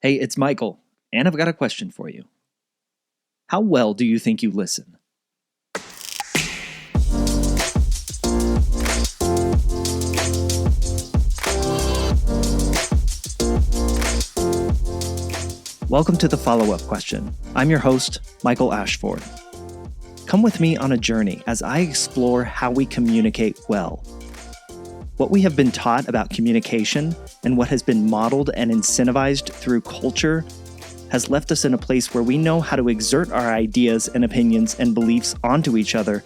Hey, it's Michael, and I've got a question for you. How well do you think you listen? Welcome to the follow-up question. I'm your host, Michael Ashford. Come with me on a journey as I explore how we communicate well. What we have been taught about communication and what has been modeled and incentivized through culture has left us in a place where we know how to exert our ideas and opinions and beliefs onto each other,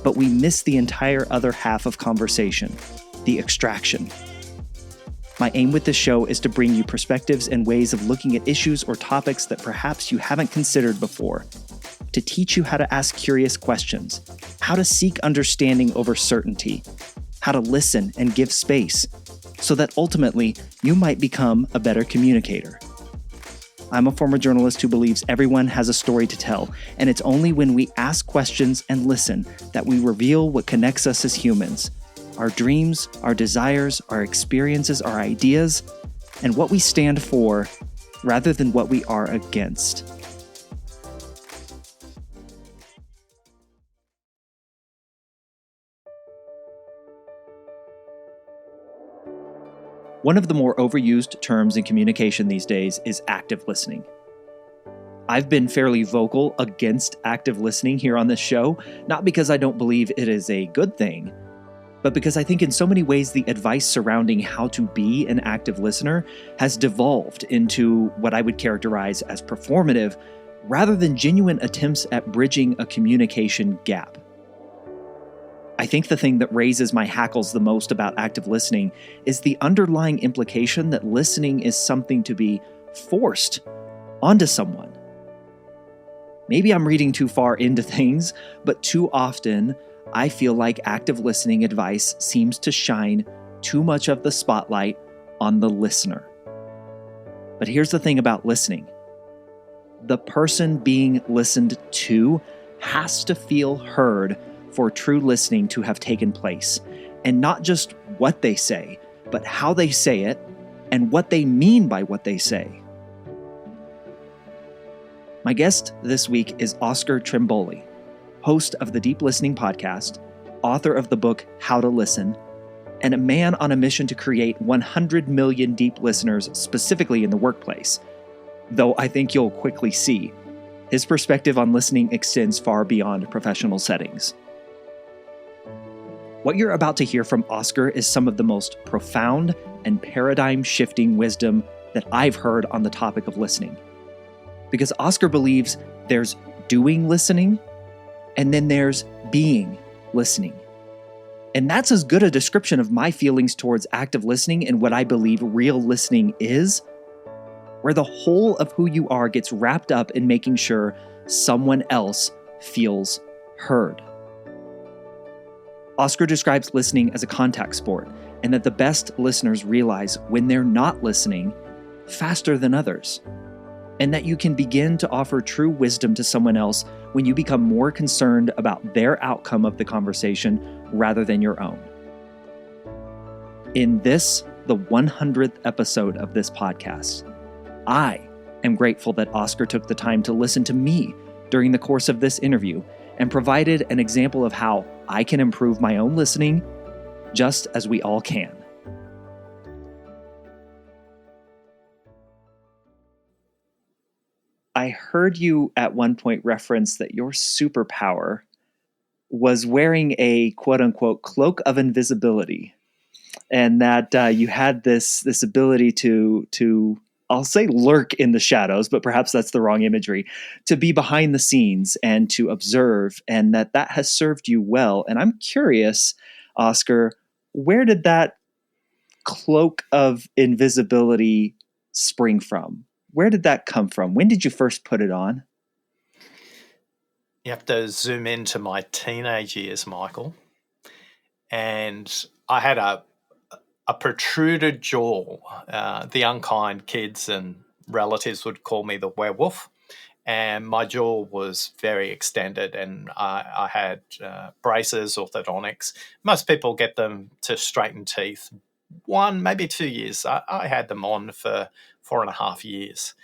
but we miss the entire other half of conversation, the extraction. My aim with this show is to bring you perspectives and ways of looking at issues or topics that perhaps you haven't considered before, to teach you how to ask curious questions, how to seek understanding over certainty, how to listen and give space, so that ultimately you might become a better communicator. I'm a former journalist who believes everyone has a story to tell, and it's only when we ask questions and listen that we reveal what connects us as humans. Our dreams, our desires, our experiences, our ideas, and what we stand for rather than what we are against. One of the more overused terms in communication these days is active listening. I've been fairly vocal against active listening here on this show, not because I don't believe it is a good thing, but because I think in so many ways the advice surrounding how to be an active listener has devolved into what I would characterize as performative rather than genuine attempts at bridging a communication gap. I think the thing that raises my hackles the most about active listening is the underlying implication that listening is something to be forced onto someone. Maybe I'm reading too far into things, but too often I feel like active listening advice seems to shine too much of the spotlight on the listener. But here's the thing about listening. The person being listened to has to feel heard for true listening to have taken place. And not just what they say, but how they say it and what they mean by what they say. My guest this week is Oscar Trimboli, host of the Deep Listening podcast, author of the book How to Listen, and a man on a mission to create 100 million deep listeners specifically in the workplace. Though I think you'll quickly see, his perspective on listening extends far beyond professional settings. What you're about to hear from Oscar is some of the most profound and paradigm-shifting wisdom that I've heard on the topic of listening. Because Oscar believes there's doing listening, and then there's being listening. And that's as good a description of my feelings towards active listening and what I believe real listening is, where the whole of who you are gets wrapped up in making sure someone else feels heard. Oscar describes listening as a contact sport, and that the best listeners realize when they're not listening faster than others, and that you can begin to offer true wisdom to someone else when you become more concerned about their outcome of the conversation rather than your own. In this, the 100th episode of this podcast, I am grateful that Oscar took the time to listen to me during the course of this interview and provided an example of how I can improve my own listening, just as we all can. I heard you at one point reference that your superpower was wearing a quote-unquote cloak of invisibility, and that you had this ability to I'll say lurk in the shadows, but perhaps that's the wrong imagery, to be behind the scenes and to observe, and that has served you well. And I'm curious, Oscar, where did that cloak of invisibility spring from? Where did that come from? When did you first put it on? You have to zoom into my teenage years, Michael. And I had a protruded jaw. The unkind kids and relatives would call me the werewolf. And my jaw was very extended, and I had braces, orthodontics. Most people get them to straighten teeth 1, maybe 2 years. I had them on for 4.5 years.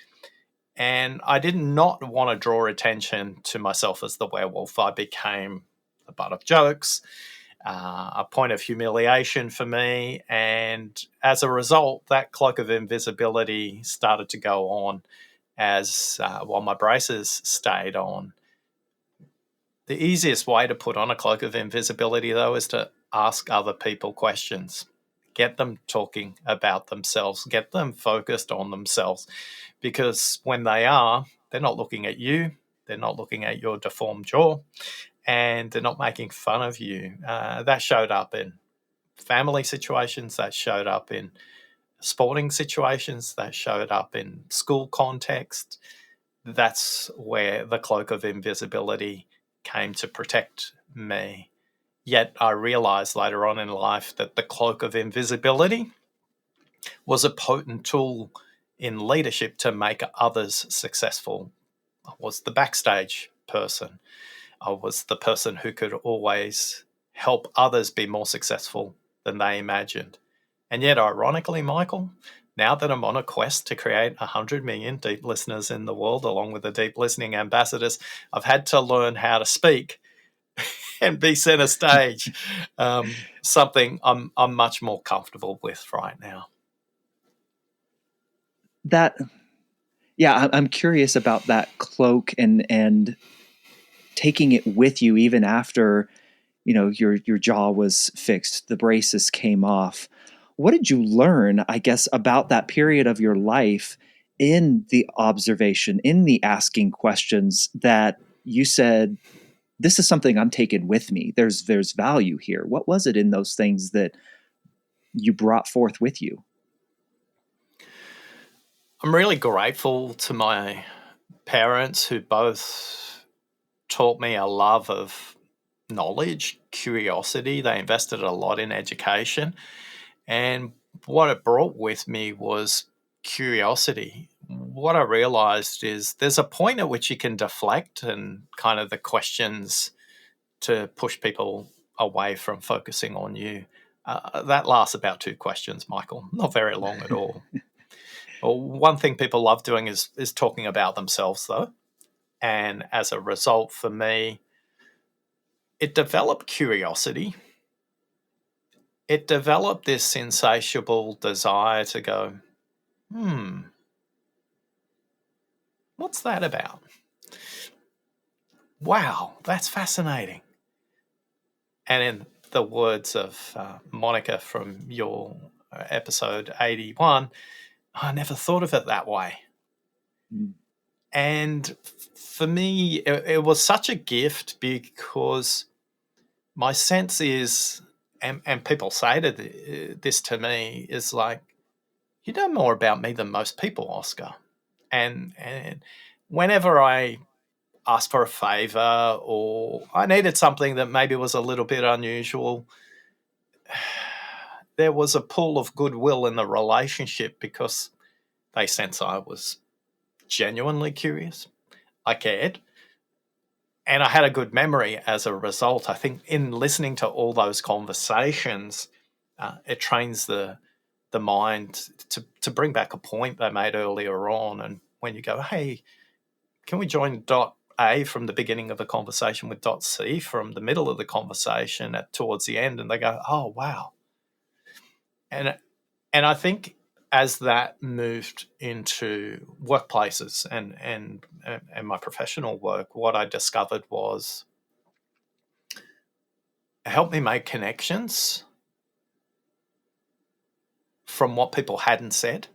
And I did not want to draw attention to myself as the werewolf. I became the butt of jokes, a point of humiliation for me. And as a result, that cloak of invisibility started to go on as while my braces stayed on. The easiest way to put on a cloak of invisibility, though, is to ask other people questions. Get them talking about themselves, get them focused on themselves. Because when they are, they're not looking at you, they're not looking at your deformed jaw, and they're not making fun of you. That showed up in family situations, that showed up in sporting situations, that showed up in school context. That's where the cloak of invisibility came to protect me. Yet I realized later on in life that the cloak of invisibility was a potent tool in leadership to make others successful. I was the backstage person. I was the person who could always help others be more successful than they imagined. And yet, ironically, Michael, now that I'm on a quest to create 100 million deep listeners in the world, along with the deep listening ambassadors, I've had to learn how to speak and be center stage, something I'm much more comfortable with right now. I'm curious about that cloak and taking it with you even after, your jaw was fixed, the braces came off. What did you learn, I guess, about that period of your life in the observation, in the asking questions that you said, this is something I'm taking with me. There's value here. What was it in those things that you brought forth with you? I'm really grateful to my parents who both taught me a love of knowledge, curiosity. They invested a lot in education. And what it brought with me was curiosity. What I realized is there's a point at which you can deflect and kind of the questions to push people away from focusing on you. That lasts about 2 questions, Michael. Not very long at all. Well, one thing people love doing is talking about themselves, though. And as a result, for me, it developed curiosity. It developed this insatiable desire to go, what's that about? Wow, that's fascinating. And in the words of Monica from your episode 81, I never thought of it that way. Mm. And for me, it was such a gift because my sense is, and people say this to me, is like, you know more about me than most people, Oscar. And whenever I asked for a favor or I needed something that maybe was a little bit unusual, there was a pool of goodwill in the relationship because they sense I was genuinely curious. I cared. And I had a good memory as a result. I think in listening to all those conversations, it trains the mind to bring back a point they made earlier on. And when you go, hey, can we join dot A from the beginning of the conversation with dot C from the middle of the conversation towards the end? And they go, oh, wow. And I think as that moved into workplaces and my professional work, what I discovered was it helped me make connections from what people hadn't said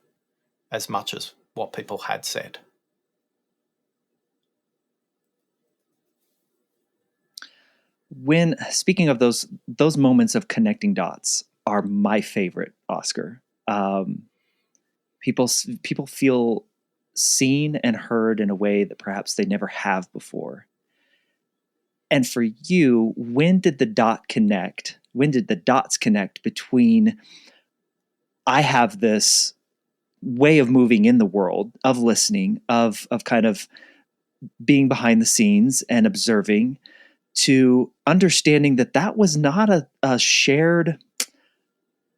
as much as what people had said. When speaking of those moments of connecting dots are my favorite, Oscar. People feel seen and heard in a way that perhaps they never have before. And for you, when did the dots connect between I have this way of moving in the world, of listening, of kind of being behind the scenes and observing, to understanding that was not a shared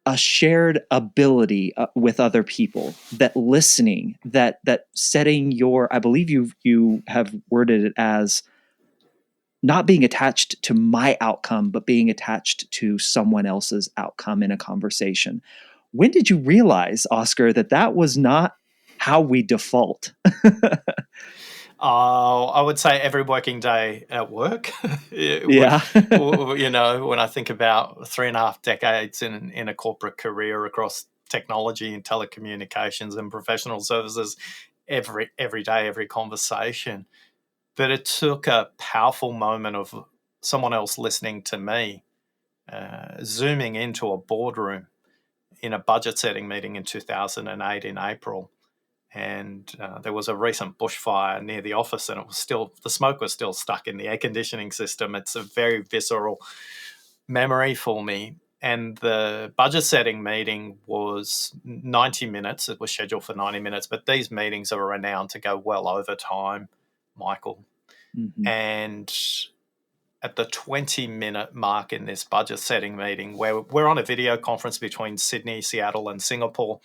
a shared ability with other people, that listening, that setting your, I believe you have worded it as not being attached to my outcome, but being attached to someone else's outcome in a conversation. When did you realize, Oscar, that was not how we default? I would say every working day at work. Yeah. When I think about 3.5 decades in a corporate career across technology and telecommunications and professional services, every day, every conversation. But it took a powerful moment of someone else listening to me, zooming into a boardroom in a budget setting meeting in 2008 in April. And there was a recent bushfire near the office, and the smoke was still stuck in the air conditioning system. It's a very visceral memory for me. And the budget setting meeting was 90 minutes. It was scheduled for 90 minutes, but these meetings are renowned to go well over time, Michael. Mm-hmm. And at the 20-minute mark in this budget setting meeting, where we're on a video conference between Sydney, Seattle, and Singapore,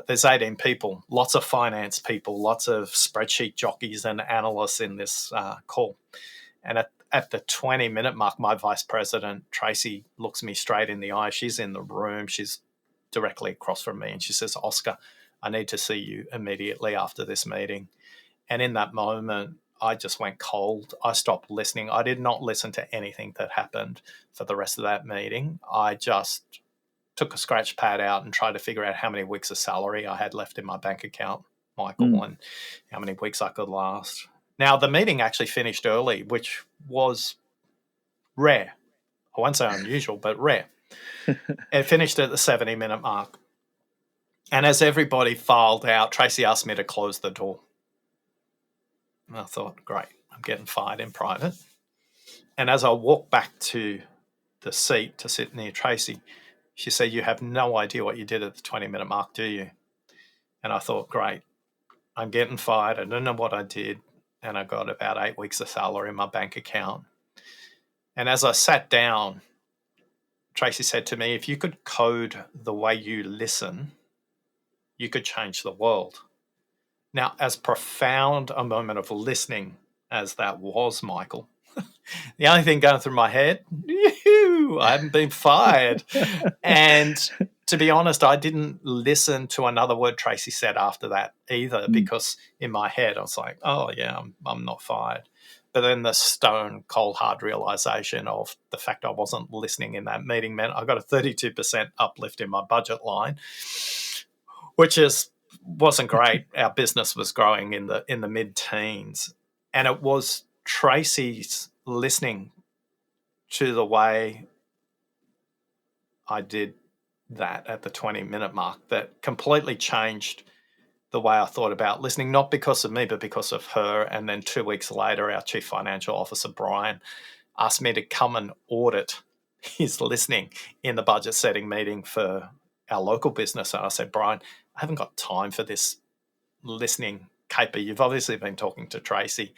there's 18 people, lots of finance people, lots of spreadsheet jockeys and analysts in this call. And at the 20-minute mark, my vice president, Tracy, looks me straight in the eye. She's in the room. She's directly across from me. And she says, "Oscar, I need to see you immediately after this meeting." And in that moment, I just went cold. I stopped listening. I did not listen to anything that happened for the rest of that meeting. I just took a scratch pad out and tried to figure out how many weeks of salary I had left in my bank account, Michael, and how many weeks I could last. Now, the meeting actually finished early, which was rare. I won't say unusual, but rare. It finished at the 70-minute mark. And as everybody filed out, Tracy asked me to close the door. And I thought, great, I'm getting fired in private. And as I walked back to the seat to sit near Tracy, she said, "You have no idea what you did at the 20-minute mark, do you?" And I thought, great, I'm getting fired. I don't know what I did. And I got about 8 weeks of salary in my bank account. And as I sat down, Tracy said to me, "If you could code the way you listen, you could change the world." Now, as profound a moment of listening as that was, Michael, the only thing going through my head, I haven't been fired. And to be honest, I didn't listen to another word Tracy said after that either, because in my head I was like, oh, yeah, I'm not fired. But then the stone cold hard realization of the fact I wasn't listening in that meeting meant I got a 32% uplift in my budget line, which wasn't great. Our business was growing in the mid-teens. And it was Tracy's listening to the way I did that at the 20-minute mark that completely changed the way I thought about listening, not because of me, but because of her. And then 2 weeks later, our Chief Financial Officer, Brian, asked me to come and audit his listening in the budget setting meeting for our local business. And I said, "Brian, I haven't got time for this listening caper. You've obviously been talking to Tracy."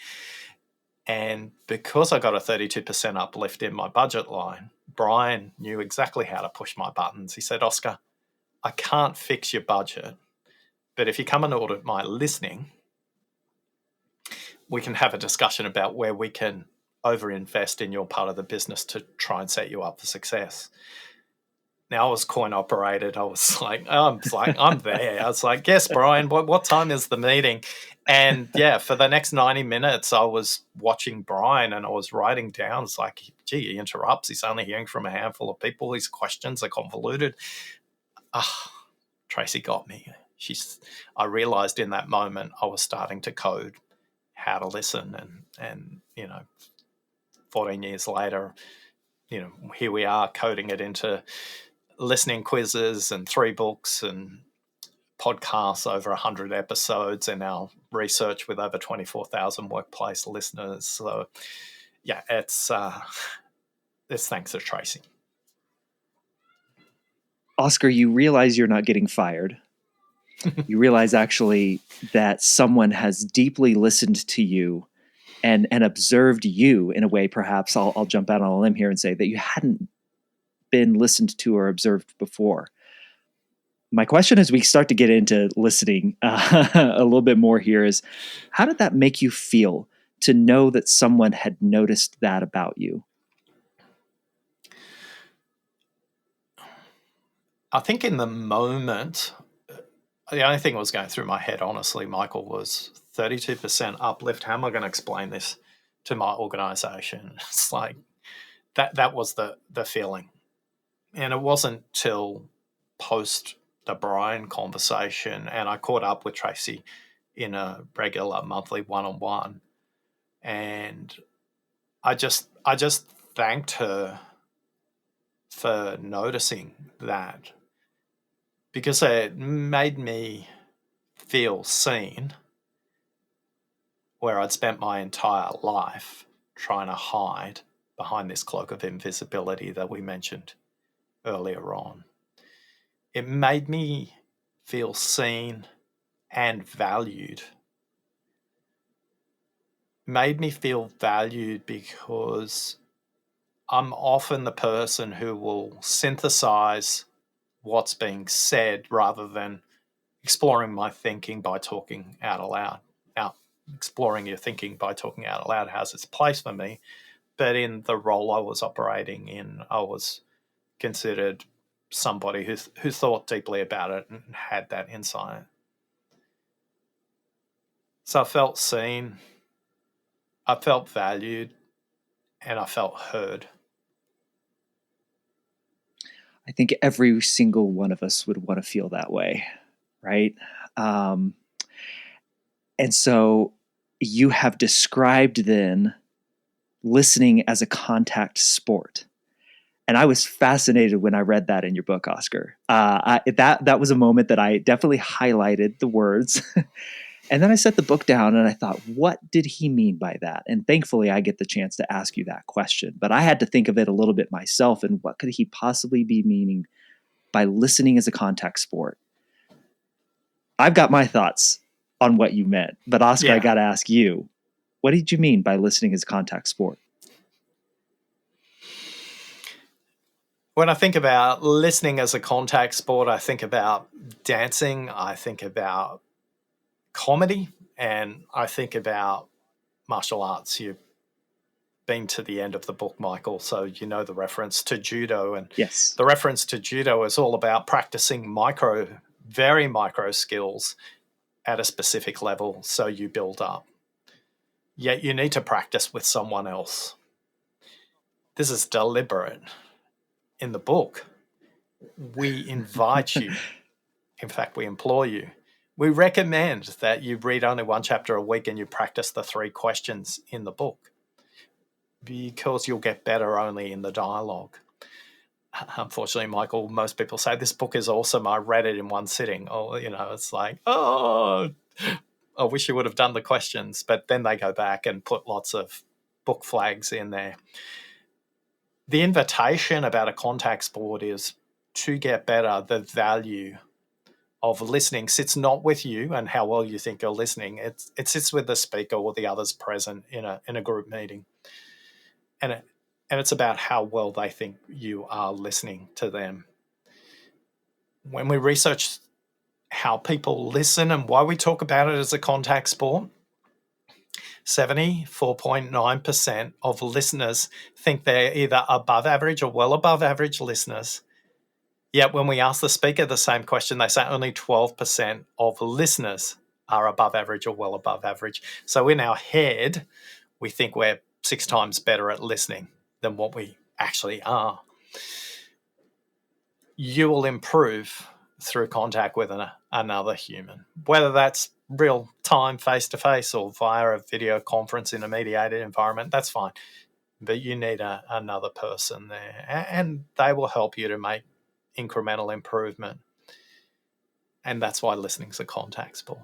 And because I got a 32% uplift in my budget line, Brian knew exactly how to push my buttons. He said, "Oscar, I can't fix your budget, but if you come and audit my listening, we can have a discussion about where we can overinvest in your part of the business to try and set you up for success." Now I was coin operated. I was like, I'm there. I was like, "Yes, Brian, what time is the meeting?" And yeah, for the next 90 minutes, I was watching Brian and I was writing down. It's like, gee, he interrupts. He's only hearing from a handful of people. His questions are convoluted. Tracy got me. I realized in that moment I was starting to code how to listen. And 14 years later, here we are coding it into listening quizzes and 3 books and podcasts, over 100 episodes, and our research with over 24,000 workplace listeners. So, yeah, it's thanks to Tracy. Oscar, you realize you're not getting fired. You realize actually that someone has deeply listened to you and observed you in a way. Perhaps I'll jump out on a limb here and say that you hadn't been listened to or observed before. My question as we start to get into listening a little bit more here is, how did that make you feel to know that someone had noticed that about you? I think in the moment, the only thing that was going through my head, honestly, Michael, was 32% uplift. How am I going to explain this to my organization? It's like that was the feeling. And it wasn't till post the Brian conversation, and I caught up with Tracy in a regular monthly one-on-one, and I just thanked her for noticing that, because it made me feel seen, where I'd spent my entire life trying to hide behind this cloak of invisibility that we mentioned earlier on. It made me feel seen and valued. Made me feel valued because I'm often the person who will synthesize what's being said rather than exploring my thinking by talking out aloud. Now, exploring your thinking by talking out aloud has its place for me, but in the role I was operating in, I was considered somebody who thought deeply about it and had that insight. So I felt seen, I felt valued, and I felt heard. I think every single one of us would want to feel that way, right? Um, and so you have described then listening as a contact sport. And I was fascinated when I read that in your book, Oscar. That was a moment that I definitely highlighted the words. And then I set the book down and I thought, what did he mean by that? And thankfully, I get the chance to ask you that question. But I had to think of it a little bit myself. And what could he possibly be meaning by listening as a contact sport? I've got my thoughts on what you meant. But Oscar, I got to ask you, what did you mean by listening as a contact sport? When I think about listening as a contact sport, I think about dancing, I think about comedy, and I think about martial arts. You've been to the end of the book, Michael, so you know the reference to judo. And yes, the reference to judo is all about practicing very micro skills at a specific level so you build up. Yet you need to practice with someone else. This is deliberate. In the book, we invite you. In fact, we implore you. We recommend that you read only one chapter a week and you practice the 3 questions in the book, because you'll get better only in the dialogue. Unfortunately, Michael, most people say this book is awesome. I read it in one sitting. Oh, it's like, oh, I wish you would have done the questions. But then they go back and put lots of book flags in there. The invitation about a contact sport is to get better. The value of listening sits not with you and how well you think you're listening. It sits with the speaker or the others present in a group meeting, and it's about how well they think you are listening to them. When we research how people listen and why we talk about it as a contact sport, 74.9% of listeners think they're either above average or well above average listeners. Yet when we ask the speaker the same question, they say only 12% of listeners are above average or well above average. So in our head, we think we're 6 times better at listening than what we actually are. You will improve through contact with another human, whether that's real time, face-to-face, or via a video conference in a mediated environment. That's fine. But you need another person there, and they will help you to make incremental improvement. And that's why listening is a contact sport.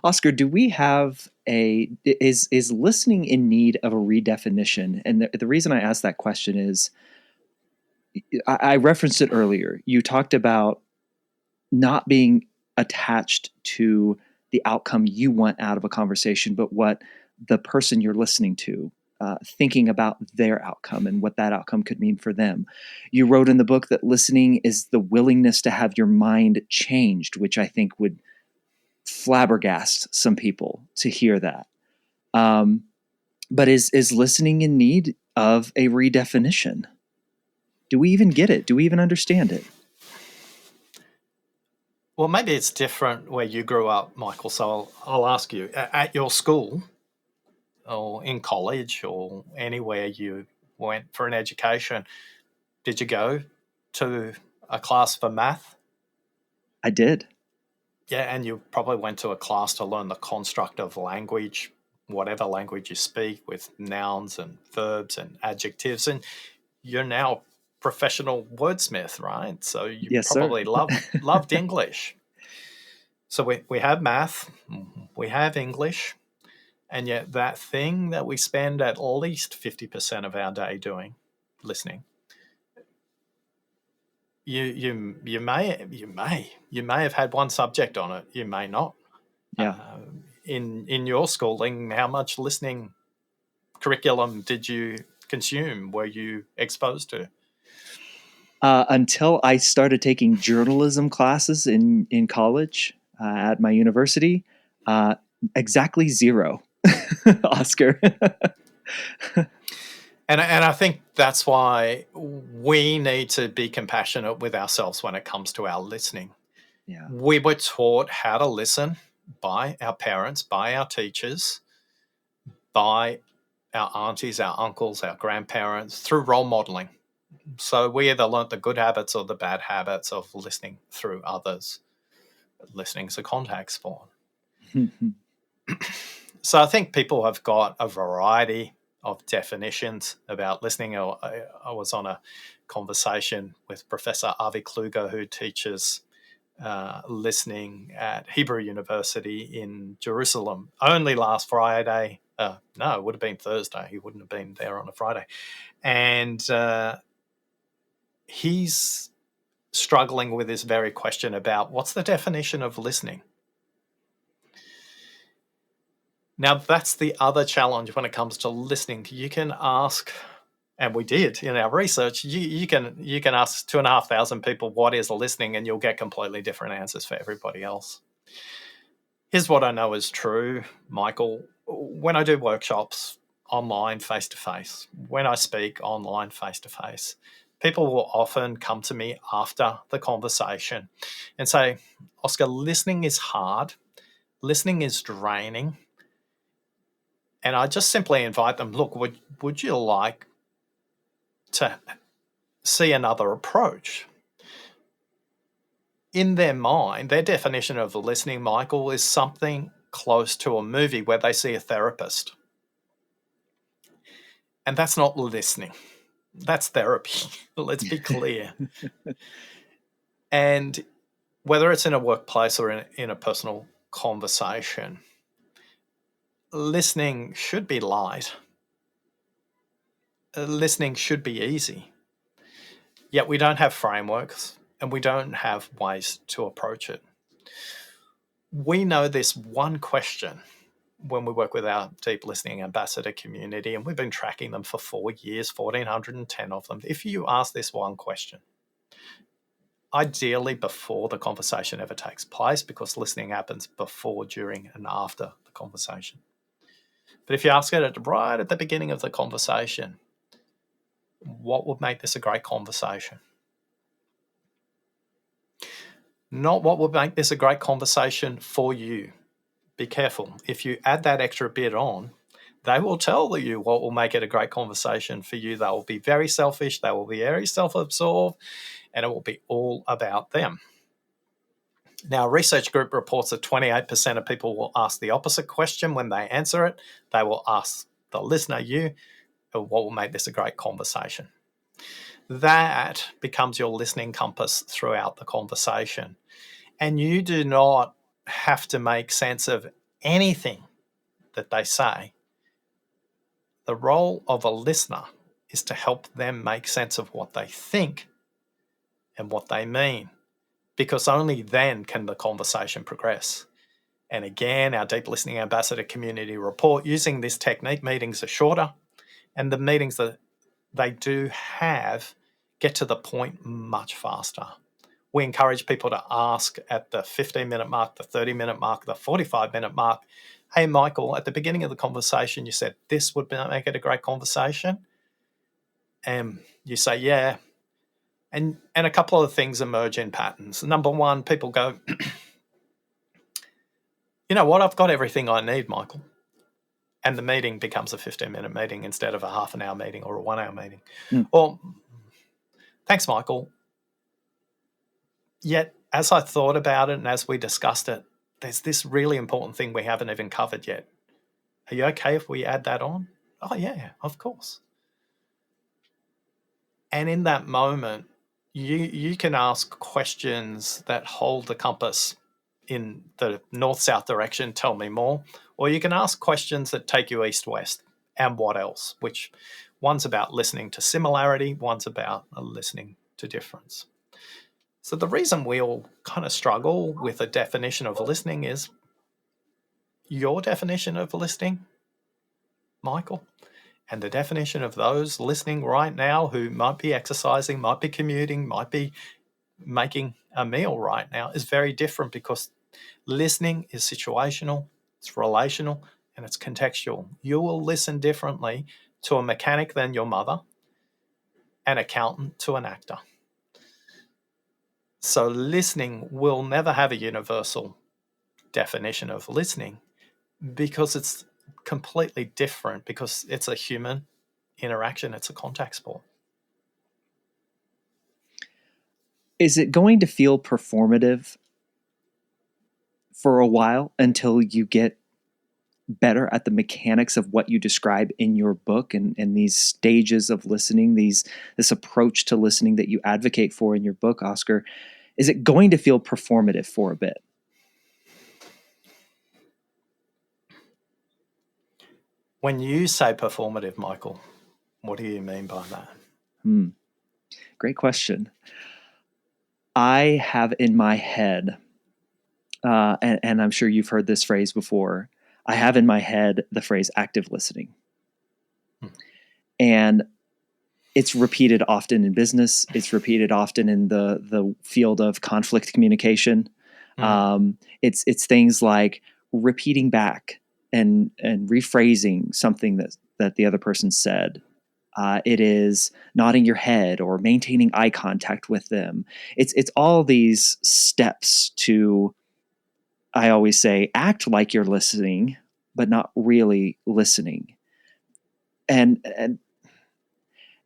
Oscar, do we have is listening in need of a redefinition? And the reason I ask that question is, I referenced it earlier. You talked about not being attached to the outcome you want out of a conversation, but what the person you're listening to thinking about their outcome and what that outcome could mean for them. You wrote in the book that listening is the willingness to have your mind changed, which I think would flabbergast some people to hear that. But is listening in need of a redefinition? Do we even get it? Do we even understand it? Well, maybe it's different where you grew up, Michael. So I'll ask you, at your school or in college or anywhere you went for an education, did you go to a class for math? I did. Yeah, and you probably went to a class to learn the construct of language, whatever language you speak, with nouns and verbs and adjectives. And you're now a professional wordsmith, right? So you Yes, sir. probably loved English. So we have math, we have English, and yet that thing that we spend at least 50% of our day doing, listening, you may have had one subject on it, you may not. Yeah. In your schooling, how much listening curriculum did you consume? Were you exposed to? Until I started taking journalism classes in college at my university, exactly zero, Oscar. And I think that's why we need to be compassionate with ourselves when it comes to our listening. Yeah. We were taught how to listen by our parents, by our teachers, by our aunties, our uncles, our grandparents, through role modeling. So we either learnt the good habits or the bad habits of listening through others. Listening is a contact sport. So I think people have got a variety of definitions about listening. I was on a conversation with Professor Avi Kluger, who teaches listening at Hebrew University in Jerusalem, only last Friday. No, it would have been Thursday. He wouldn't have been there on a Friday. And he's struggling with this very question about what's the definition of listening. Now, that's the other challenge when it comes to listening. You can ask, and we did in our research, you can ask 2,500 people what is listening, and you'll get completely different answers for everybody else. Here's what I know is true, Michael. When I do workshops online, face-to-face, when I speak online, face-to-face, people will often come to me after the conversation and say, Oscar, listening is hard. Listening is draining. And I just simply invite them, look, would you like to see another approach? In their mind, their definition of listening, Michael, is something close to a movie where they see a therapist. And that's not listening. That's therapy. Let's be clear. And whether it's in a workplace or in a personal conversation, listening should be light. Listening should be easy. Yet we don't have frameworks and we don't have ways to approach it. We know this one question when we work with our deep listening ambassador community, and we've been tracking them for 4 years, 1,410 of them. If you ask this one question, ideally before the conversation ever takes place, because listening happens before, during, and after the conversation. But if you ask it right at the beginning of the conversation, what would make this a great conversation? Not what would make this a great conversation for you. Be careful. If you add that extra bit on, they will tell you what will make it a great conversation for you. They will be very selfish. They will be very self-absorbed, and it will be all about them. Now, a research group reports that 28% of people will ask the opposite question when they answer it. They will ask the listener, you, what will make this a great conversation? That becomes your listening compass throughout the conversation. And you do not have to make sense of anything that they say. The role of a listener is to help them make sense of what they think and what they mean, because only then can the conversation progress. And again, our Deep Listening Ambassador Community report, using this technique, meetings are shorter, And the meetings that they do have get to the point much faster. We encourage people to ask at the 15-minute mark, the 30-minute mark, the 45-minute mark, hey, Michael, at the beginning of the conversation, you said this would make it a great conversation. And you say, yeah. And a couple of things emerge in patterns. Number one, people go, you know what, I've got everything I need, Michael. And the meeting becomes a 15-minute meeting instead of a half an hour meeting or a 1 hour meeting. Or, thanks, Michael. Yet, as I thought about it and as we discussed it, there's this really important thing we haven't even covered yet. Are you okay if we add that on? Oh, yeah, of course. And in that moment, you can ask questions that hold the compass in the north-south direction, tell me more, or you can ask questions that take you east-west, and what else, which one's about listening to similarity, one's about listening to difference. So the reason we all kind of struggle with a definition of listening is your definition of listening, Michael, and the definition of those listening right now who might be exercising, might be commuting, might be making a meal right now is very different, because listening is situational, it's relational, and it's contextual. You will listen differently to a mechanic than your mother, an accountant to an actor. So listening will never have a universal definition of listening, because it's completely different, because it's a human interaction, it's a contact sport. Is it going to feel performative for a while until you get better at the mechanics of what you describe in your book and these stages of listening, this approach to listening that you advocate for in your book, Oscar? Is it going to feel performative for a bit? When you say performative, Michael, what do you mean by that? Great question. I have in my head, and I'm sure you've heard this phrase before, I have in my head the phrase active listening. And it's repeated often in business. It's repeated often in the field of conflict communication. It's things like repeating back and rephrasing something that the other person said. It is nodding your head or maintaining eye contact with them. It's all these steps to, I always say, act like you're listening, but not really listening. And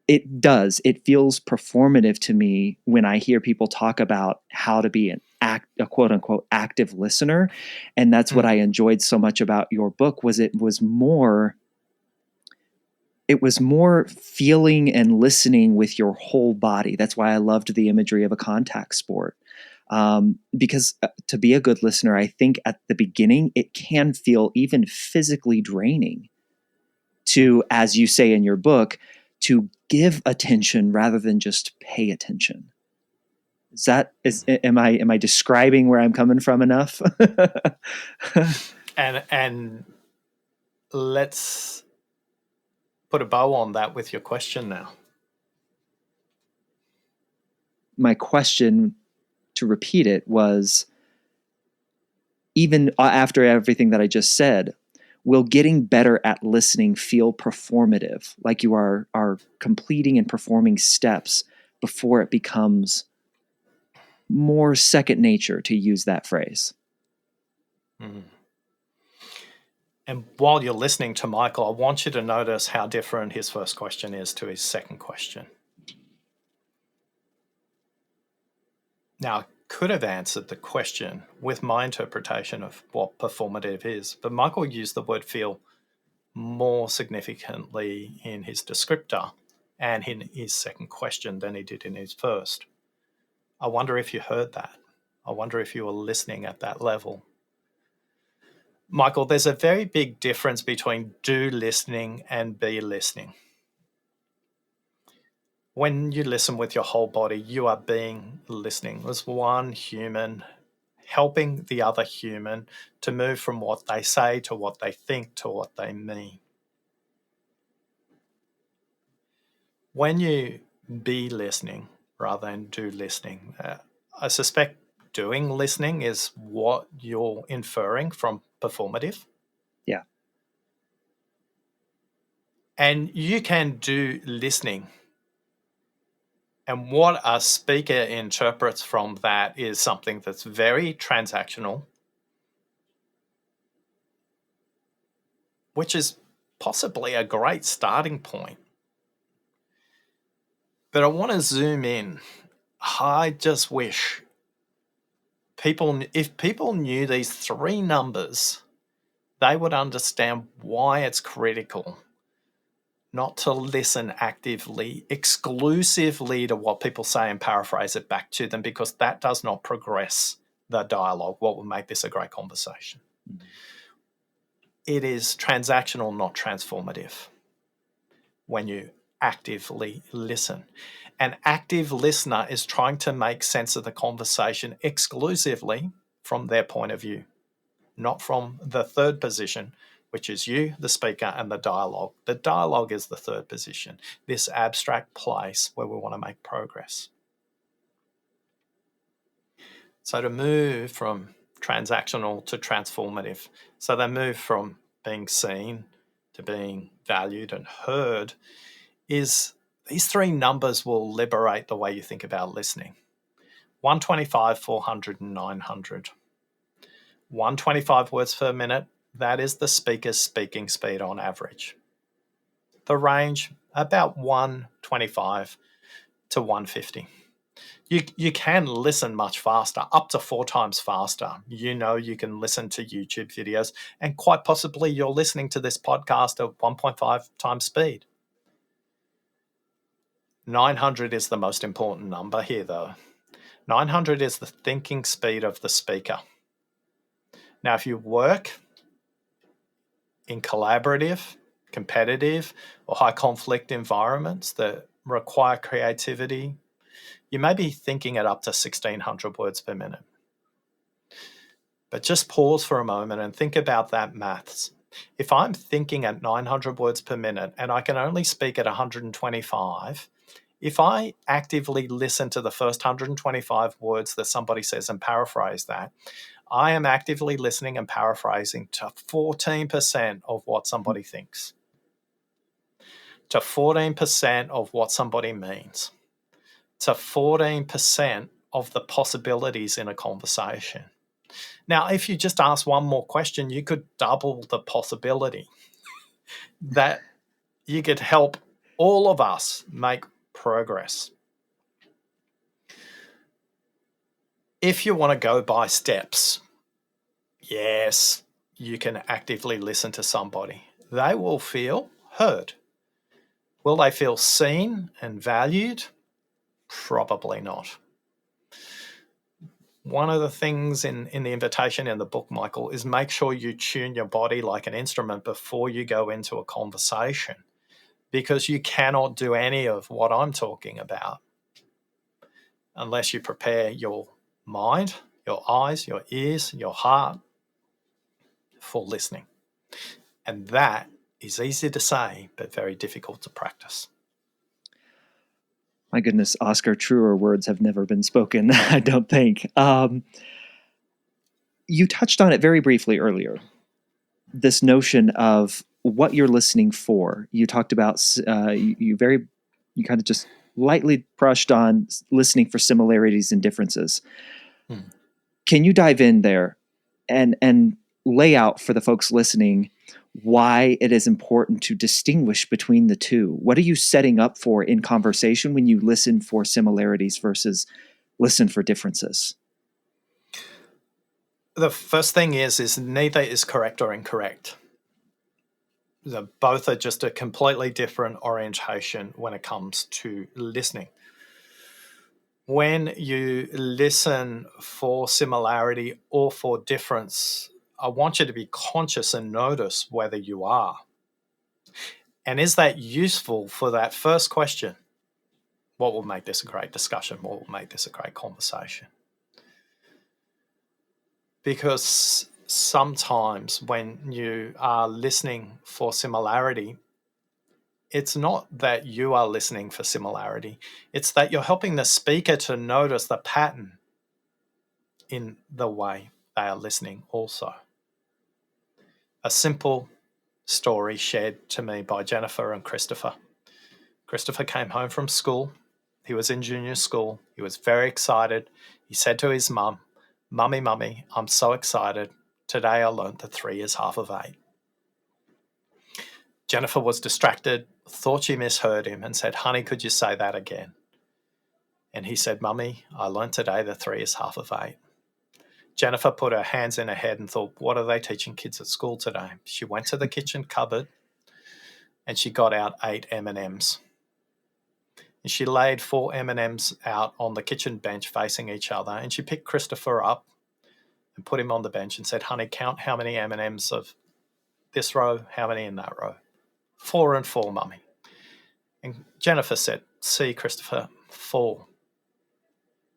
it feels performative to me when I hear people talk about how to be a quote unquote active listener. And that's what I enjoyed so much about your book. It was more feeling and listening with your whole body. That's why I loved the imagery of a contact sport. Because to be a good listener, I think at the beginning, it can feel even physically draining to, as you say in your book, to give attention rather than just pay attention. Am I describing where I'm coming from enough? And let's put a bow on that with your question now. My question, to repeat it, was, even after everything that I just said, will getting better at listening feel performative, like you are completing and performing steps before it becomes more second nature, to use that phrase? And while you're listening to Michael, I want you to notice how different his first question is to his second question. Now, I could have answered the question with my interpretation of what performative is, but Michael used the word feel more significantly in his descriptor and in his second question than he did in his first. I wonder if you heard that. I wonder if you were listening at that level. Michael, there's a very big difference between do listening and be listening. When you listen with your whole body, you are being listening. There's one human helping the other human to move from what they say to what they think to what they mean. When you be listening rather than do listening, I suspect doing listening is what you're inferring from performative. Yeah. And you can do listening. And what a speaker interprets from that is something that's very transactional, which is possibly a great starting point. But I want to zoom in. I just wish if people knew these three numbers, they would understand why it's critical not to listen actively, exclusively to what people say and paraphrase it back to them, because that does not progress the dialogue. What will make this a great conversation? Mm-hmm. It is transactional, not transformative, when you actively listen. An active listener is trying to make sense of the conversation exclusively from their point of view, not from the third position, which is you, the speaker, and the dialogue. The dialogue is the third position, this abstract place where we want to make progress. So to move from transactional to transformative, so they move from being seen to being valued and heard, is these three numbers will liberate the way you think about listening. 125, 400, and 900. 125 words per minute, that is the speaker's speaking speed on average. The range, about 125 to 150. You can listen much faster, up to 4 times faster. You can listen to YouTube videos, and quite possibly you're listening to this podcast at 1.5 times speed. 900 is the most important number here, though. 900 is the thinking speed of the speaker. Now, if you work in collaborative, competitive, or high conflict environments that require creativity, you may be thinking at up to 1,600 words per minute. But just pause for a moment and think about that maths. If I'm thinking at 900 words per minute and I can only speak at 125, if I actively listen to the first 125 words that somebody says and paraphrase that, I am actively listening and paraphrasing to 14% of what somebody thinks, to 14% of what somebody means, to 14% of the possibilities in a conversation. Now, if you just ask one more question, you could double the possibility that you could help all of us make progress. If you want to go by steps, yes, you can actively listen to somebody. They will feel heard. Will they feel seen and valued? Probably not. One of the things in the invitation in the book, Michael, is make sure you tune your body like an instrument before you go into a conversation, because you cannot do any of what I'm talking about unless you prepare your mind, your eyes, your ears, your heart for listening. And that is easy to say, but very difficult to practice. My goodness, Oscar, truer words have never been spoken, I don't think. You touched on it very briefly earlier, this notion of what you're listening for. You talked about, you kind of just lightly brushed on listening for similarities and differences. Can you dive in there and lay out for the folks listening why it is important to distinguish between the two? What are you setting up for in conversation when you listen for similarities versus listen for differences? The first thing is neither is correct or incorrect. Both are just a completely different orientation when it comes to listening. When you listen for similarity or for difference, I want you to be conscious and notice whether you are. And is that useful for that first question? What will make this a great discussion? What will make this a great conversation? Because sometimes when you are listening for similarity, it's not that you are listening for similarity. It's that you're helping the speaker to notice the pattern in the way they are listening also. A simple story shared to me by Jennifer and Christopher. Christopher came home from school. He was in junior school. He was very excited. He said to his mum, "Mummy, mummy, I'm so excited. Today I learnt that 3 is half of 8. Jennifer was distracted, thought she misheard him, and said, "Honey, could you say that again?" And he said, "Mummy, I learnt today that 3 is half of 8. Jennifer put her hands in her head and thought, what are they teaching kids at school today? She went to the kitchen cupboard and she got out 8 M&Ms. And she laid 4 M&Ms out on the kitchen bench facing each other, and she picked Christopher up and put him on the bench and said, "Honey, count how many M&Ms of this row, how many in that row." 4 and 4, Mummy. And Jennifer said, "See, Christopher, 4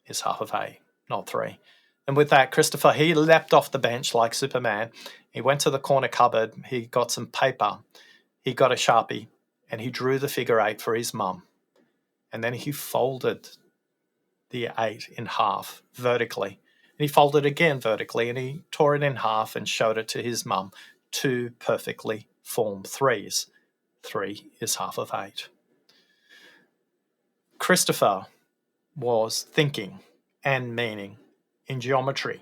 is half of 8, not 3. And with that, Christopher, he leapt off the bench like Superman. He went to the corner cupboard. He got some paper. He got a Sharpie, and he drew the figure 8 for his mum. And then he folded the 8 in half vertically. And he folded again vertically, and he tore it in half and showed it to his mum. 2 perfectly formed 3s. 3 is half of 8. Christopher was thinking and meaning in geometry,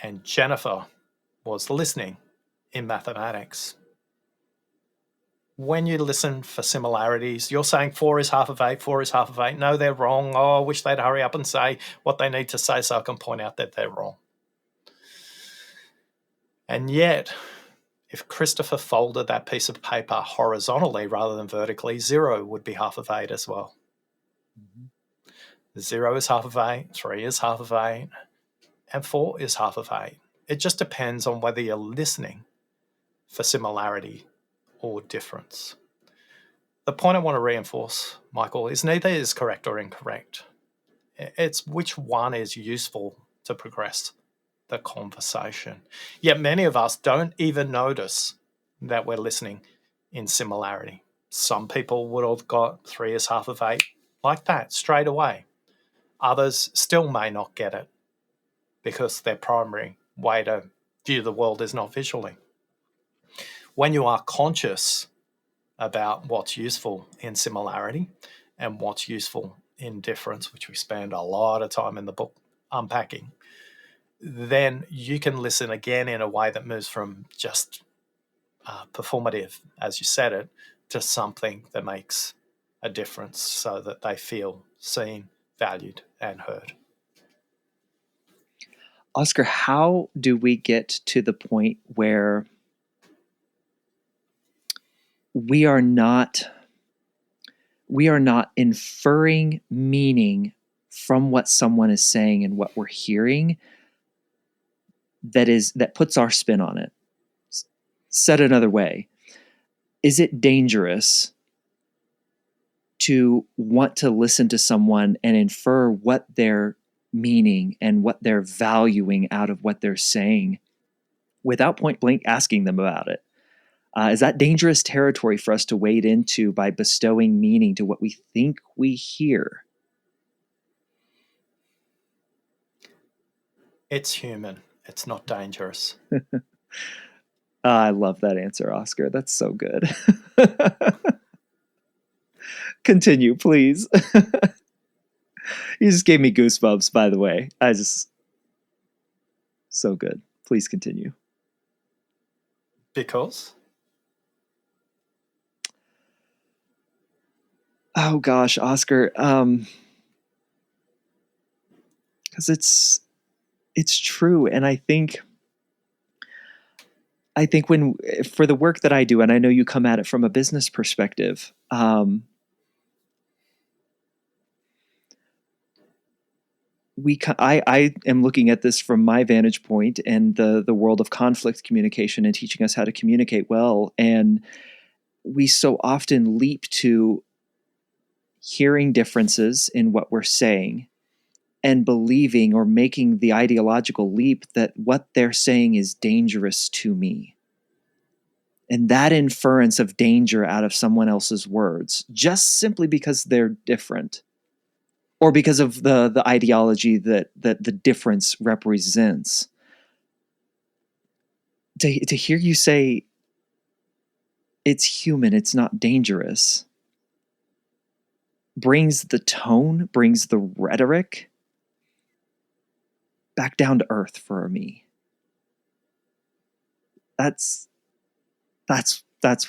and Jennifer was listening in mathematics. When you listen for similarities, you're saying 4 is half of 8, 4 is half of 8. No, they're wrong. Oh, I wish they'd hurry up and say what they need to say so I can point out that they're wrong. And yet, if Christopher folded that piece of paper horizontally rather than vertically, 0 would be half of 8 as well. 0 is half of 8, 3 is half of 8, and 4 is half of 8. It just depends on whether you're listening for similarity or difference. The point I want to reinforce, Michael, is neither is correct or incorrect. It's which one is useful to progress the conversation. Yet many of us don't even notice that we're listening in similarity. Some people would have got 3 is half of 8 like that straight away. Others still may not get it because their primary way to view the world is not visually. When you are conscious about what's useful in similarity and what's useful in difference, which we spend a lot of time in the book unpacking, then you can listen again in a way that moves from just performative, as you said it, to something that makes a difference so that they feel seen, valued, and heard. Oscar, how do we get to the point where we are not inferring meaning from what someone is saying and what we're hearing that puts our spin on it? Said another way, is it dangerous to want to listen to someone and infer what they're meaning and what they're valuing out of what they're saying without point blank asking them about it? Is that dangerous territory for us to wade into by bestowing meaning to what we think we hear? It's human. It's not dangerous. I love that answer, Oscar. That's so good. Continue, please. You just gave me goosebumps, by the way. So good. Please continue. Because? Oh gosh, Oscar. Because it's true, and I think when for the work that I do, and I know you come at it from a business perspective, I am looking at this from my vantage point and the world of conflict communication and teaching us how to communicate well, and we so often leap to hearing differences in what we're saying and believing or making the ideological leap that what they're saying is dangerous to me. And that inference of danger out of someone else's words, just simply because they're different, or because of the ideology that the difference represents. To hear you say it's human, it's not dangerous, brings the tone, brings the rhetoric back down to earth for me. That's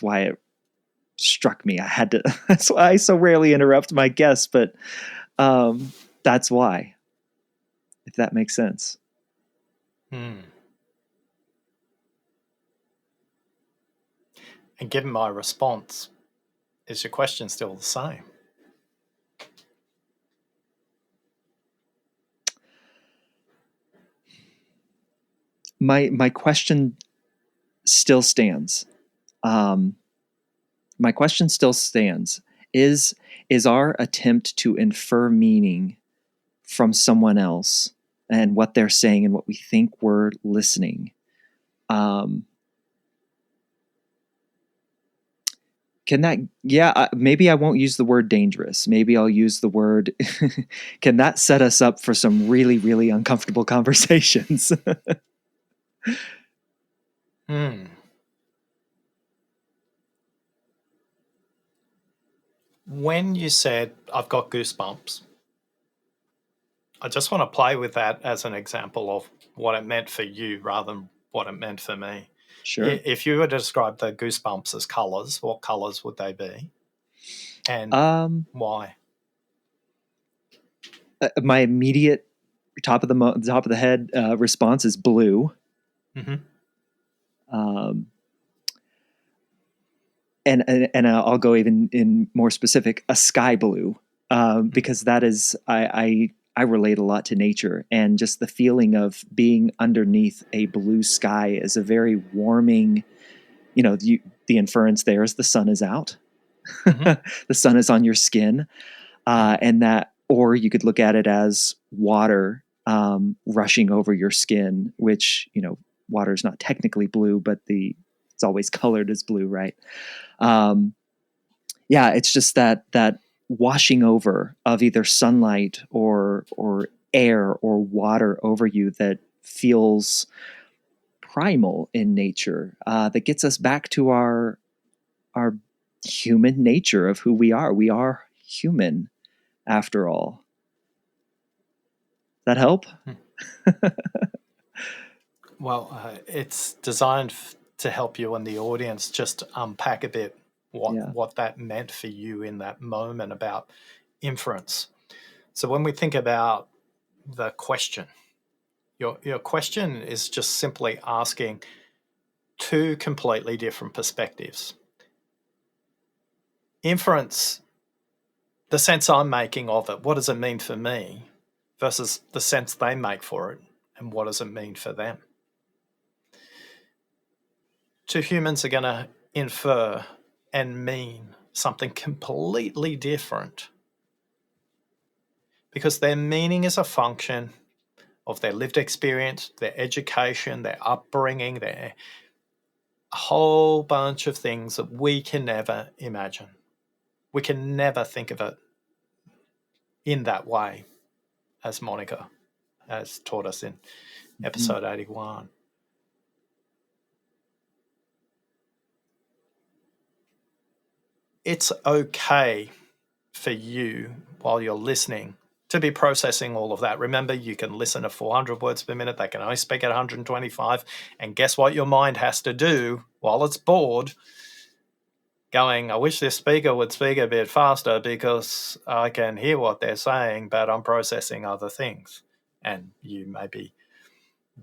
why it struck me. I had to. That's why I so rarely interrupt my guests, but that's why. If that makes sense. And given my response, is your question still the same? My question still stands. My question still stands. Is our attempt to infer meaning from someone else and what they're saying and what we think we're listening, can that, maybe I won't use the word dangerous. Maybe I'll use the word, can that set us up for some really, really uncomfortable conversations? When you said, I've got goosebumps, I just want to play with that as an example of what it meant for you rather than what it meant for me. Sure. If you were to describe the goosebumps as colours, what colours would they be? And why? My immediate top of the head response is blue. And I'll go even in more specific, a sky blue, because that is I relate a lot to nature, and just the feeling of being underneath a blue sky is a very warming. The inference there is the sun is out, the sun is on your skin, and that, or you could look at it as water rushing over your skin, which water is not technically blue, but it's always colored as blue, right? It's just that washing over of either sunlight or air or water over you that feels primal in nature, that gets us back to our human nature of who we are. We are human, after all. That help? Well, it's designed to help you and the audience just unpack a bit what that meant for you in that moment about inference. So when we think about the question, your question is just simply asking two completely different perspectives. Inference, the sense I'm making of it, what does it mean for me, versus the sense they make for it, and what does it mean for them? Two humans are going to infer and mean something completely different because their meaning is a function of their lived experience, their education, their upbringing, a whole bunch of things that we can never imagine. We can never think of it in that way, as Monica has taught us in episode 81. It's okay for you, while you're listening, to be processing all of that. Remember, you can listen to 400 words per minute. They can only speak at 125. And guess what your mind has to do while it's bored? Going, I wish this speaker would speak a bit faster because I can hear what they're saying, but I'm processing other things. And you may be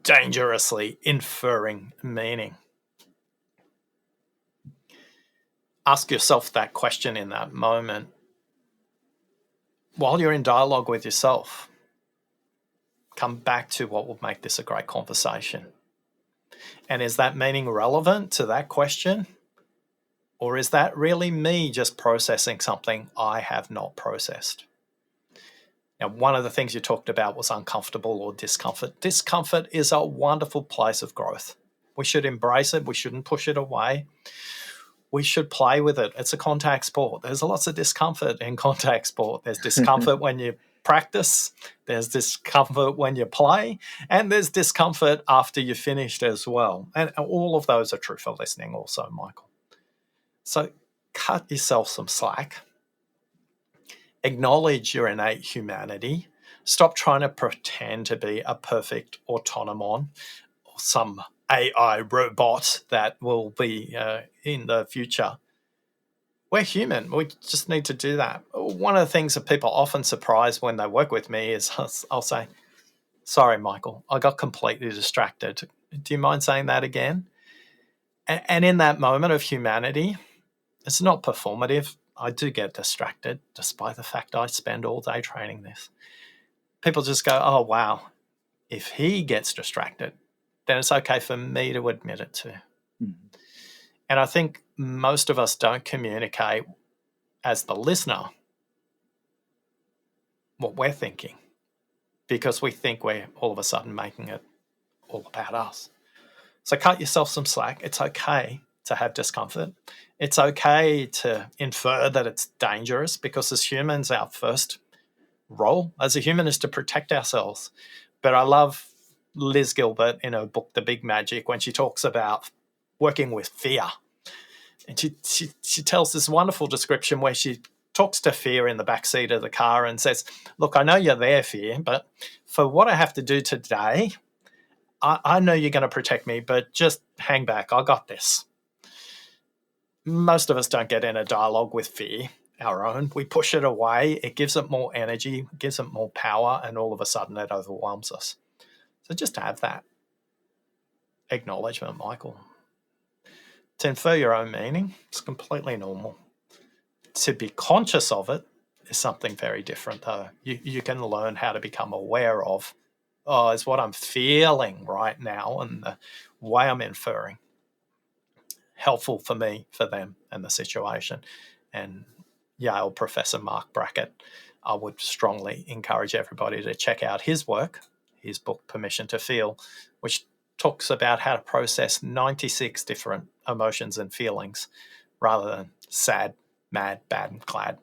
dangerously inferring meaning. Ask yourself that question in that moment while you're in dialogue with yourself. Come back to what will make this a great conversation. And is that meaning relevant to that question? Or is that really me just processing something I have not processed? Now, one of the things you talked about was uncomfortable or discomfort. Discomfort is a wonderful place of growth. We should embrace it. We shouldn't push it away. We should play with it. It's a contact sport. There's lots of discomfort in contact sport. There's discomfort when you practice, there's discomfort when you play, and there's discomfort after you're finished as well. And all of those are true for listening also, Michael. So cut yourself some slack. Acknowledge your innate humanity. Stop trying to pretend to be a perfect autonomon or some AI robot that will be in the future. We're human. We just need to do that. One of the things that people often surprise when they work with me is I'll say, sorry, Michael, I got completely distracted. Do you mind saying that again? And in that moment of humanity, it's not performative. I do get distracted, despite the fact I spend all day training this. People just go, oh, wow, if he gets distracted, then it's okay for me to admit it too. Mm-hmm. And I think most of us don't communicate as the listener what we're thinking because we think we're all of a sudden making it all about us. So cut yourself some slack. It's okay to have discomfort. It's okay to infer that it's dangerous because as humans, our first role as a human is to protect ourselves. But I love Liz Gilbert in her book, The Big Magic, when she talks about working with fear. And she tells this wonderful description where she talks to fear in the backseat of the car and says, look, I know you're there, fear, but for what I have to do today, I know you're going to protect me, but just hang back. I got this. Most of us don't get in a dialogue with fear, our own. We push it away. It gives it more energy, gives it more power, and all of a sudden it overwhelms us. So just have that acknowledgement, Michael. To infer your own meaning is completely normal. To be conscious of it is something very different, though. You can learn how to become aware of, is what I'm feeling right now and the way I'm inferring helpful for me, for them, and the situation. And Yale professor Mark Brackett, I would strongly encourage everybody to check out his work, his book, Permission to Feel, which talks about how to process 96 different emotions and feelings rather than sad, mad, bad, and glad,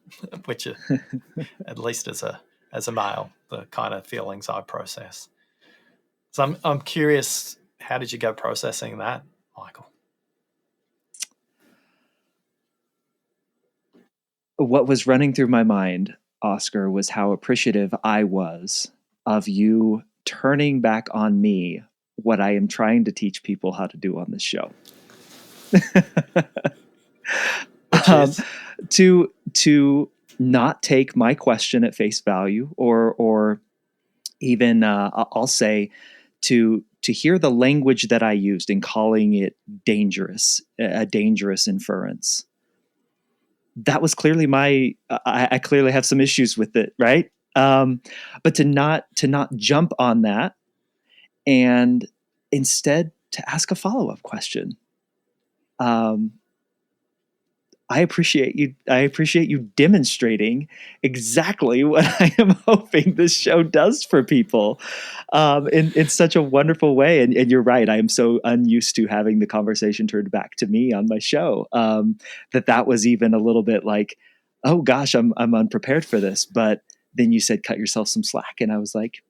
which are, at least as a male, the kind of feelings I process. So I'm curious, how did you go processing that, Michael? What was running through my mind, Oscar, was how appreciative I was of you turning back on me what I am trying to teach people how to do on this show. To not take my question at face value, or even I'll say to hear the language that I used in calling it dangerous, a dangerous inference. That was clearly I clearly have some issues with it, right? But to not jump on that and instead to ask a follow-up question. I appreciate you demonstrating exactly what I am hoping this show does for people in such a wonderful way. And you're right. I am so unused to having the conversation turned back to me on my show that was even a little bit like, oh gosh, I'm unprepared for this. But then you said, cut yourself some slack. And I was like,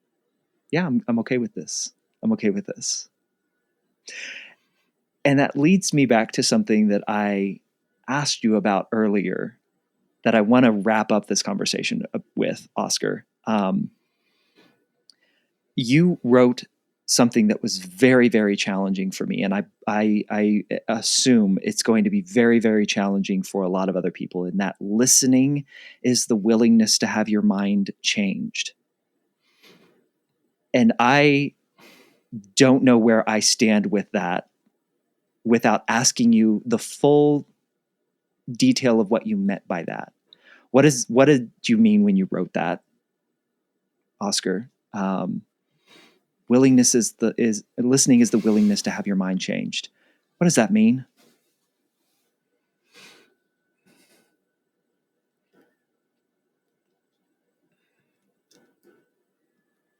yeah, I'm okay with this. I'm okay with this. And that leads me back to something that I asked you about earlier that I want to wrap up this conversation with, Oscar. You wrote something that was very, very challenging for me. And I assume it's going to be very, very challenging for a lot of other people. And that listening is the willingness to have your mind changed. And I don't know where I stand with that without asking you the full detail of what you meant by that. What did you mean when you wrote that, Oscar? Willingness is listening is the willingness to have your mind changed. What does that mean?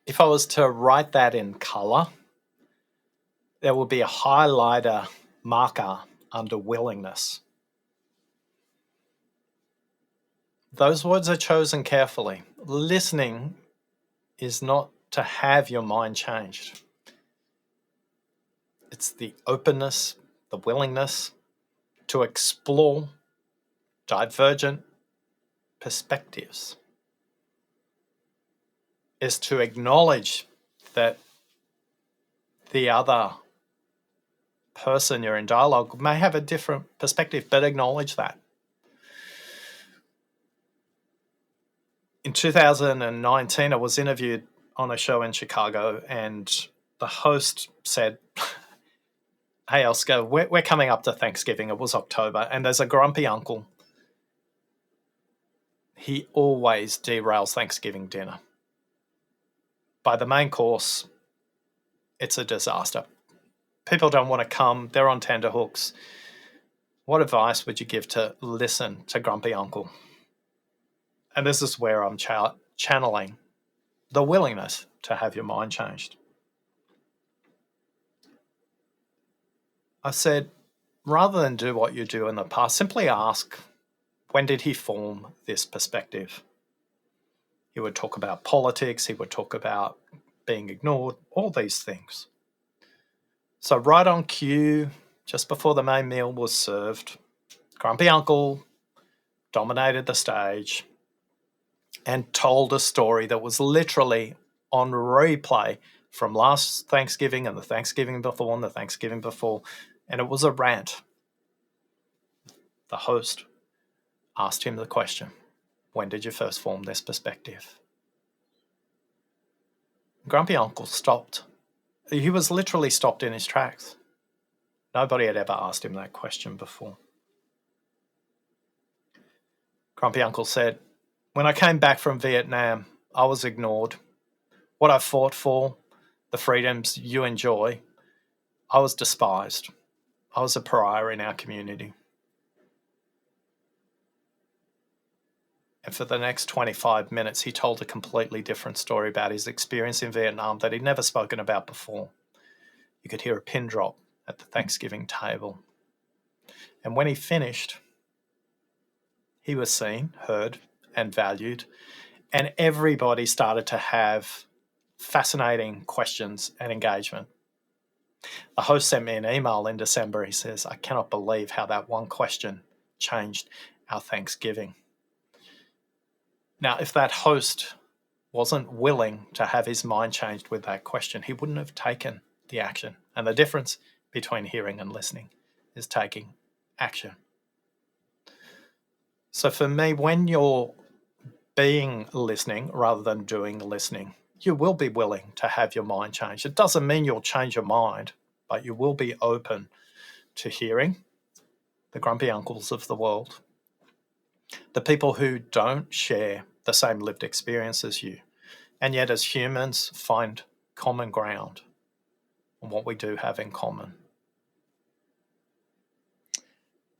If I was to write that in color, there will be a highlighter marker under willingness. Those words are chosen carefully. Listening is not to have your mind changed. It's the openness, the willingness to explore divergent perspectives. Is to acknowledge that the other person you're in dialogue may have a different perspective, but acknowledge that. In 2019, I was interviewed on a show in Chicago, and the host said, "Hey, Oscar, we're coming up to Thanksgiving." It was October, and there's a grumpy uncle. He always derails Thanksgiving dinner. By the main course, it's a disaster. People don't want to come. They're on tenterhooks. What advice would you give to listen to grumpy uncle? And this is where I'm channeling the willingness to have your mind changed. I said, rather than do what you do in the past, simply ask, when did he form this perspective? He would talk about politics. He would talk about being ignored, all these things. So right on cue, just before the main meal was served, grumpy uncle dominated the stage and told a story that was literally on replay from last Thanksgiving and the Thanksgiving before and the Thanksgiving before, and it was a rant. The host asked him the question, when did you first form this perspective? Grumpy uncle stopped. He was literally stopped in his tracks. Nobody had ever asked him that question before. Grumpy uncle said, when I came back from Vietnam, I was ignored. What I fought for, the freedoms you enjoy, I was despised. I was a pariah in our community. And for the next 25 minutes, he told a completely different story about his experience in Vietnam that he'd never spoken about before. You could hear a pin drop at the Thanksgiving table. And when he finished, he was seen, heard, and valued. And everybody started to have fascinating questions and engagement. The host sent me an email in December. He says, I cannot believe how that one question changed our Thanksgiving. Now, if that host wasn't willing to have his mind changed with that question, he wouldn't have taken the action. And the difference between hearing and listening is taking action. So for me, when you're being listening rather than doing listening, you will be willing to have your mind changed. It doesn't mean you'll change your mind, but you will be open to hearing the grumpy uncles of the world, the people who don't share the same lived experience as you, and yet as humans find common ground on what we do have in common.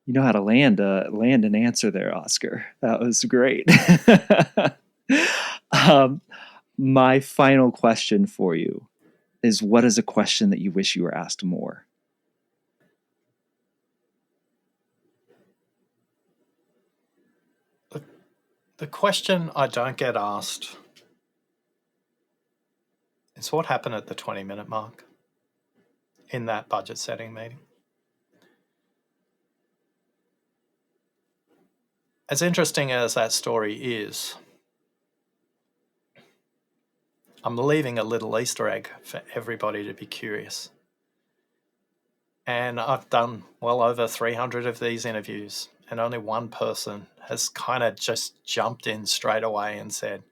You know how to land an answer there, Oscar. That was great. My final question for you is, what is a question that you wish you were asked more? The question I don't get asked is what happened at the 20-minute mark in that budget setting meeting. As interesting as that story is, I'm leaving a little Easter egg for everybody to be curious. And I've done well over 300 of these interviews, and only one person has kind of just jumped in straight away and said,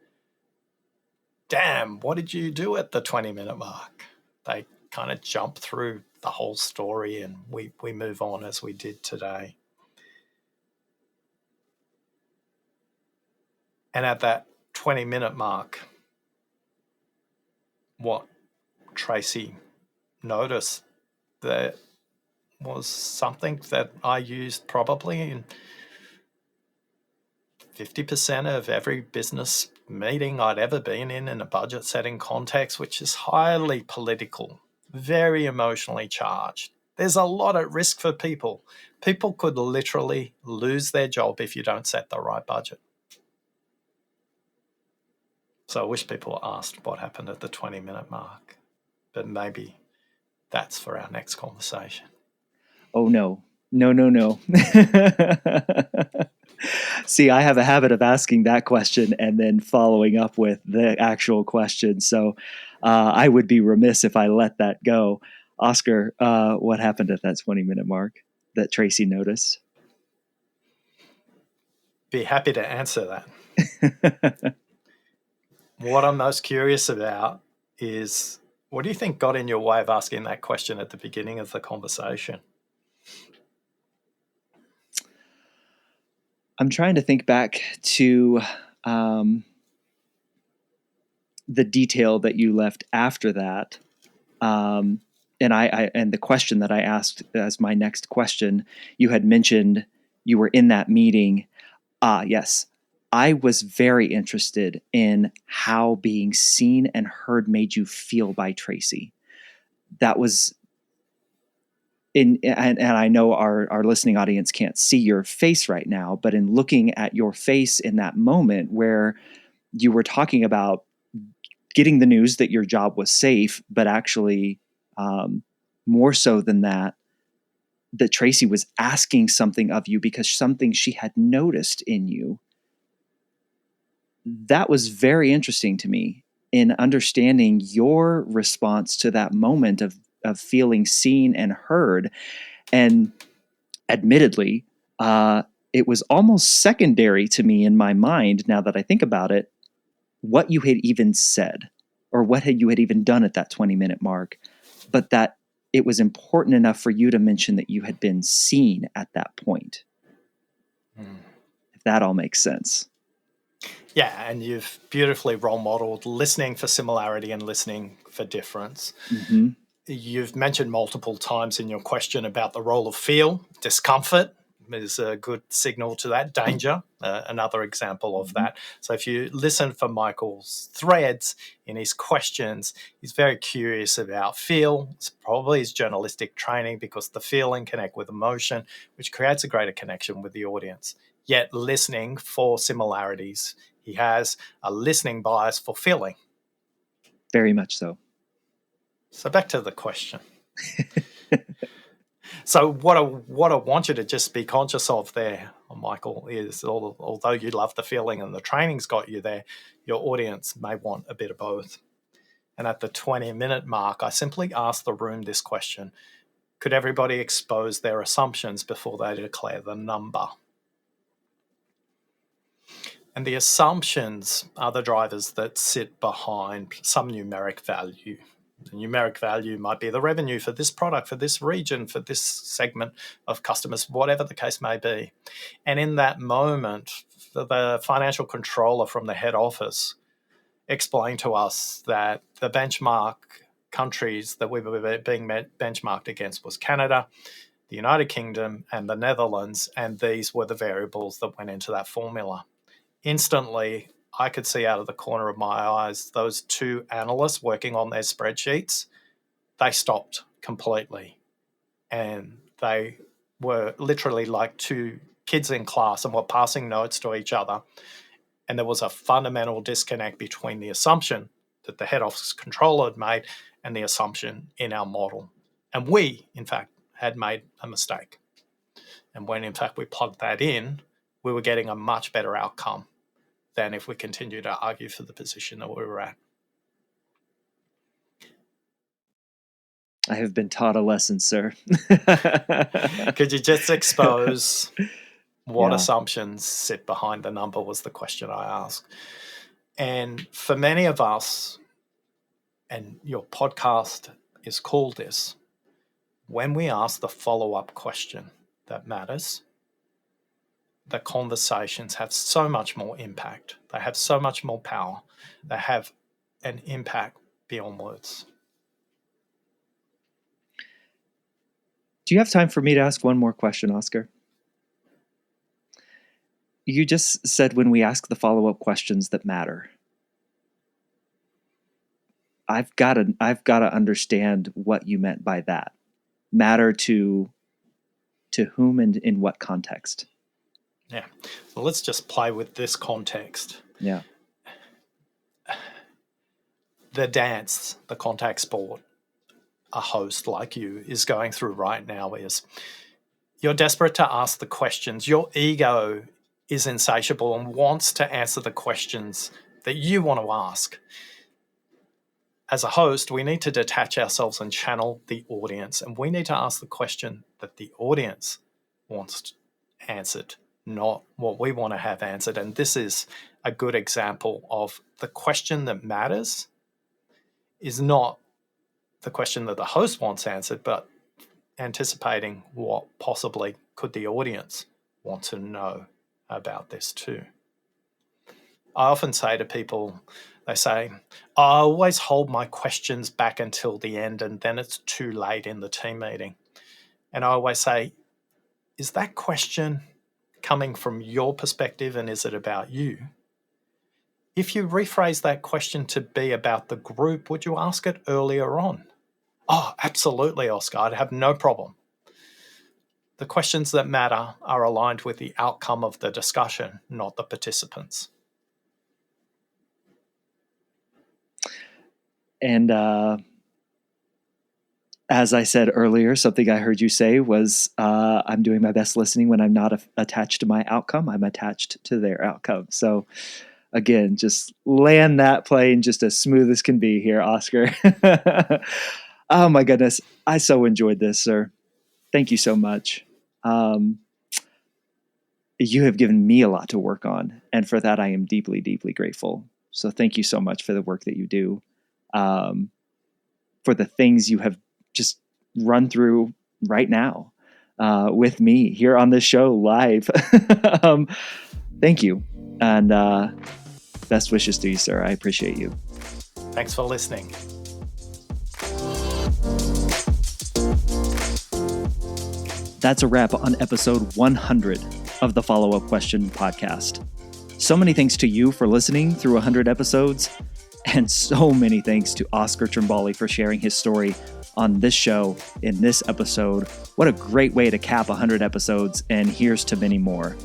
damn, what did you do at the 20-minute mark? They kind of jump through the whole story and we move on as we did today. And at that 20-minute mark, what Tracy noticed that was something that I used probably in 50% of every business meeting I'd ever been in a budget setting context, which is highly political very emotionally charged. There's a lot at risk for people. People could literally lose their job if you don't set the right budget. So I wish people asked what happened at the 20-minute mark, but maybe that's for our next conversation. Oh, no. No. See, I have a habit of asking that question and then following up with the actual question. So I would be remiss if I let that go. Oscar, what happened at that 20-minute mark that Tracy noticed? Be happy to answer that. What I'm most curious about is, what do you think got in your way of asking that question at the beginning of the conversation? I'm trying to think back to the detail that you left after that. And and the question that I asked as my next question, you had mentioned you were in that meeting. Yes. I was very interested in how being seen and heard made you feel by Tracy. That was and I know our listening audience can't see your face right now, but in looking at your face in that moment where you were talking about getting the news that your job was safe, but actually more so than that, that Tracy was asking something of you because something she had noticed in you. That was very interesting to me in understanding your response to that moment of feeling seen and heard. And admittedly, it was almost secondary to me in my mind, now that I think about it, what you had even said or what you had even done at that 20-minute mark, but that it was important enough for you to mention that you had been seen at that point. If that all makes sense. Yeah, and you've beautifully role modeled listening for similarity and listening for difference. Mm-hmm. You've mentioned multiple times in your question about the role of feel. Discomfort is a good signal to that. Danger, another example of that. So if you listen for Michael's threads in his questions, he's very curious about feel. It's probably his journalistic training, because the feeling connect with emotion, which creates a greater connection with the audience. Yet listening for similarities. He has a listening bias for feeling. Very much so. So back to the question. So what I want you to just be conscious of there, Michael, is although you love the feeling and the training's got you there, your audience may want a bit of both. And at the 20-minute mark, I simply asked the room this question: could everybody expose their assumptions before they declare the number? And the assumptions are the drivers that sit behind some numeric value. The numeric value might be the revenue for this product, for this region, for this segment of customers, whatever the case may be. And in that moment, the financial controller from the head office explained to us that the benchmark countries that we were being benchmarked against was Canada, the United Kingdom, and the Netherlands, and these were the variables that went into that formula. Instantly, I could see out of the corner of my eyes those two analysts working on their spreadsheets. They stopped completely, and they were literally like two kids in class and were passing notes to each other. And there was a fundamental disconnect between the assumption that the head office controller had made and the assumption in our model. And we, in fact, had made a mistake. And when, in fact, we plugged that in, we were getting a much better outcome than if we continue to argue for the position that we were at. I have been taught a lesson, sir. Could you just expose what assumptions sit behind the number, was the question I asked. And for many of us, and your podcast is called this, when we ask the follow-up question that matters, the conversations have so much more impact. They have so much more power. They have an impact beyond words. Do you have time for me to ask one more question, Oscar? You just said when we ask the follow-up questions that matter. I've got to understand what you meant by that. Matter to whom and in what context. Yeah. Well, let's just play with this context. Yeah. The dance, the contact sport, a host like you is going through right now is you're desperate to ask the questions. Your ego is insatiable and wants to answer the questions that you want to ask. As a host, we need to detach ourselves and channel the audience, and we need to ask the question that the audience wants answered, not what we want to have answered. And this is a good example of the question that matters is not the question that the host wants answered, but anticipating what possibly could the audience want to know about this too. I often say to people, they say, I always hold my questions back until the end and then it's too late in the team meeting. And I always say, is that question coming from your perspective and is it about you? If you rephrase that question to be about the group, would you ask it earlier on? Oh, absolutely, Oscar. I'd have no problem. The questions that matter are aligned with the outcome of the discussion, not the participants. And as I said earlier, something I heard you say was, I'm doing my best listening when I'm not attached to my outcome. I'm attached to their outcome. So again, just land that plane just as smooth as can be here, Oscar. Oh my goodness. I so enjoyed this, sir. Thank you so much. You have given me a lot to work on. And for that, I am deeply, deeply grateful. So thank you so much for the work that you do. For the things you have just run through right now with me here on this show live. Thank you. And best wishes to you, sir. I appreciate you. Thanks for listening. That's a wrap on episode 100 of the Follow-Up Question podcast. So many thanks to you for listening through 100 episodes, and so many thanks to Oscar Trimboli for sharing his story on this show in this episode. What a great way to cap 100 episodes, and here's to many more.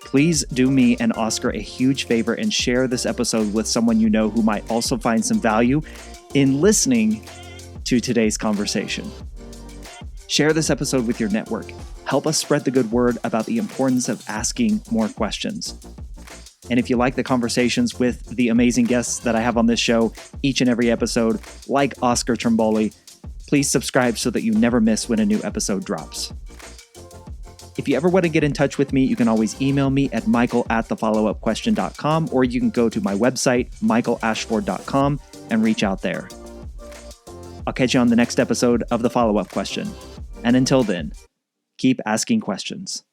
Please do me and Oscar a huge favor and share this episode with someone you know who might also find some value in listening to today's conversation. Share this episode with your network. Help us spread the good word about the importance of asking more questions. And if you like the conversations with the amazing guests that I have on this show each and every episode, like Oscar Trimboli, please subscribe so that you never miss when a new episode drops. If you ever want to get in touch with me, you can always email me at michael@thefollowupquestion.com, or you can go to my website, michaelashford.com, and reach out there. I'll catch you on the next episode of The Follow-Up Question. And until then, keep asking questions.